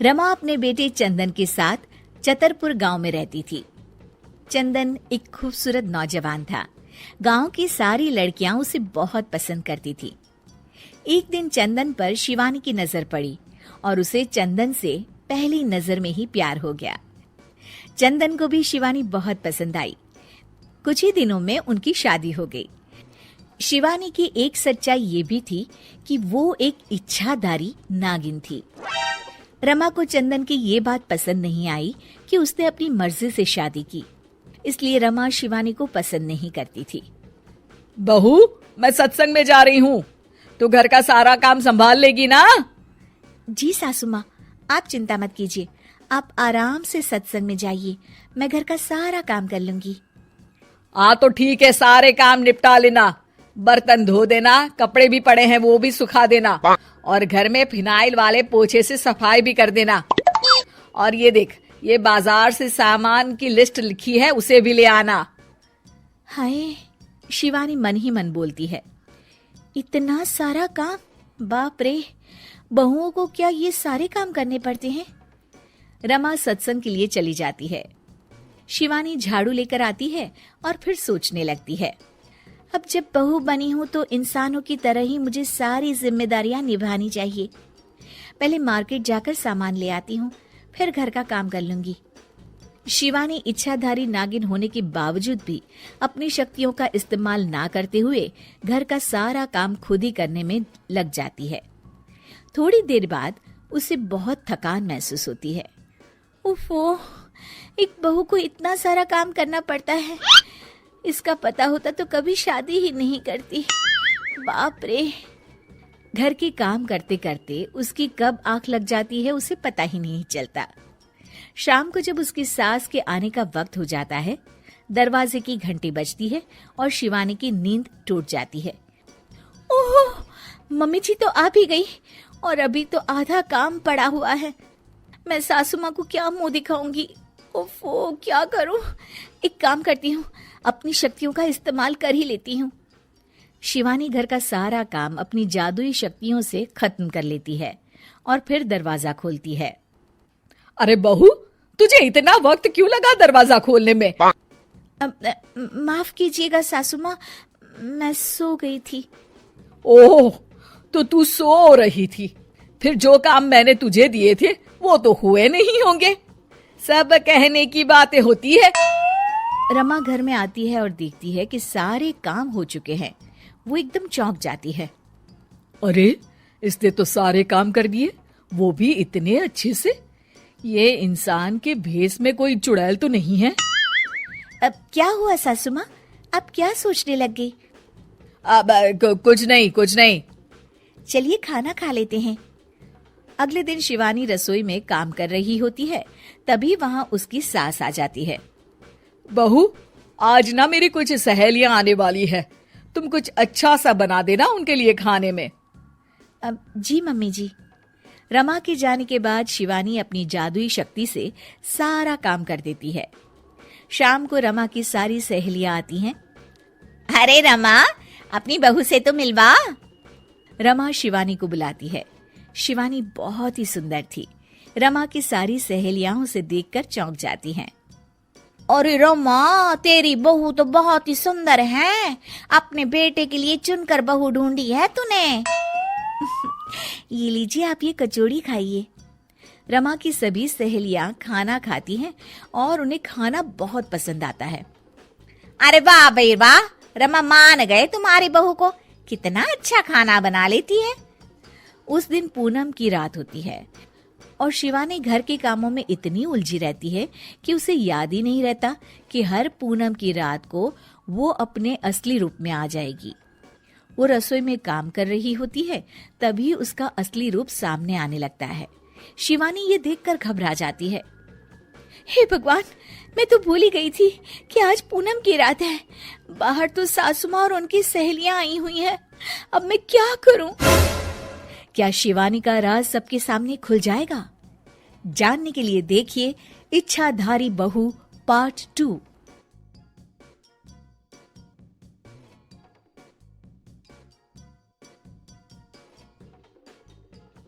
रमा अपने बेटे चंदन के साथ चतरपुर गांव में रहती थी। चंदन एक खूबसूरत नौजवान था। गांव की सारी लड़कियां उसे बहुत पसंद करती थी। एक दिन चंदन पर शिवानी की नजर पड़ी और उसे चंदन से पहली नजर में ही प्यार हो गया। चंदन को भी शिवानी बहुत पसंद आई। कुछ ही दिनों में उनकी शादी हो गई। शिवानी की एक सच्चाई ये भी थी कि वो एक इच्छाधारी नागिन थी। रमा को चंदन की ये बात पसंद नहीं आई कि उसने अपनी मर्जी से शादी की, इसलिए रमा शिवानी को पसंद नहीं करती थी। बहू, मैं सत्संग में जा रही हूँ, तो घर का सारा काम संभाल लेगी ना? जी सासू माँ, आप चिंता मत कीजिए, आप आराम से सत्संग में जाइए, मैं घर का सारा काम कर लूंगी। तो ठीक है, सारे काम निपटा लेना। बर्तन धो देना, कपड़े भी पड़े हैं वो भी सुखा देना, और घर में फिनाइल वाले पोछे से सफाई भी कर देना। और ये देख, ये बाजार से सामान की लिस्ट लिखी है, उसे भी ले आना। हाय, शिवानी मन ही मन बोलती है, इतना सारा काम, बाप रे, बहुओं को क्या ये सारे काम करने पड़ते हैं? रमा सत्संग के लिए चली जाती है। शिवानी झाड़ू लेकर आती है और फिर सोचने लगती है, अब जब बहू बनी हूं तो इंसानों की तरह ही मुझे सारी जिम्मेदारियां निभानी चाहिए। पहले मार्केट जाकर सामान ले आती हूँ, फिर घर का काम कर लूंगी। शिवानी इच्छाधारी नागिन होने के बावजूद भी अपनी शक्तियों का इस्तेमाल ना करते हुए घर का सारा काम खुद ही करने में लग जाती है। थोड़ी देर बाद उसे बहुत थकान महसूस होती है। उफ़ो, एक बहू को इतना सारा काम करना पड़ता है। इसका पता होता तो कभी शादी ही नहीं करती। बाप रे। घर के काम करते करते उसकी कब आंख लग जाती है उसे पता ही नहीं चलता। शाम को जब उसकी सास के आने का वक्त हो जाता है, दरवाजे की घंटी बजती है और शिवानी की नींद टूट जाती है। ओह, मम्मी जी तो आ भी गई और अभी तो आधा काम पड़ा हुआ है। मैं सासू माँ को क्या मुंह दिखाऊंगी? ओफो, क्या करूं? एक काम करती हूँ, अपनी शक्तियों का इस्तेमाल कर ही लेती हूँ। शिवानी घर का सारा काम अपनी जादुई शक्तियों से खत्म कर लेती है और फिर दरवाजा खोलती है। अरे बहू, तुझे इतना वक्त क्यों लगा दरवाजा खोलने में? माफ कीजिएगा सासू माँ, मैं सो गई थी। ओह, तो तू सो रही थी, फिर जो काम मैंने तुझे दिए थे वो तो हुए नहीं होंगे। सब कहने की बातें होती है। रमा घर में आती है और देखती है कि सारे काम हो चुके हैं। वो एकदम चौंक जाती है। अरे, इसने तो सारे काम कर दिए, वो भी इतने अच्छे से। ये इंसान के भेष में कोई चुड़ैल तो नहीं है? अब क्या हुआ सासू माँ, आप क्या सोचने लग गई? कुछ नहीं। चलिए खाना खा लेते हैं। अगले दिन शिवानी रसोई में काम कर रही होती है, तभी वहाँ उसकी सास आ जाती है। बहू, आज ना मेरी कुछ सहेलियां आने वाली है, तुम कुछ अच्छा सा बना देना उनके लिए खाने में। जी मम्मी जी। रमा के जाने के बाद शिवानी अपनी जादुई शक्ति से सारा काम कर देती है। शाम को रमा की सारी सहेलियां आती हैं। अरे रमा, अपनी बहू से तो मिलवा। रमा शिवानी को बुलाती है। शिवानी बहुत ही सुंदर थी। रमा की सारी सहेलियां उसे देखकर चौंक जाती हैं। अरे रमा, तेरी बहू तो बहुत ही सुंदर है। अपने बेटे के लिए चुनकर बहू ढूंढी है तूने। ये लीजिए, आप ये कचौड़ी खाइए। रमा की सभी सहेलियां खाना खाती हैं और उन्हें खाना बहुत पसंद आता है। अरे वाह भाई वाह, रमा मान गए तुम्हारी बहू को, कितना अच्छा खाना बना लेती है। उस दिन पूनम की रात होती है और शिवानी घर के कामों में इतनी उलझी रहती है कि उसे याद ही नहीं रहता कि हर पूनम की रात को वो अपने असली रूप में आ जाएगी। वो रसोई में काम कर रही होती है, तभी उसका असली रूप सामने आने लगता है। शिवानी ये देखकर घबरा जाती है। हे भगवान, मैं तो भूल ही गई थी कि आज पूनम की रात है। बाहर तो सासू माँ और उनकी सहेलियां आई हुई हैं। अब मैं क्या करूं? क्या शिवानी का राज सबके सामने खुल जाएगा? जानने के लिए देखिए इच्छाधारी बहू पार्ट 2।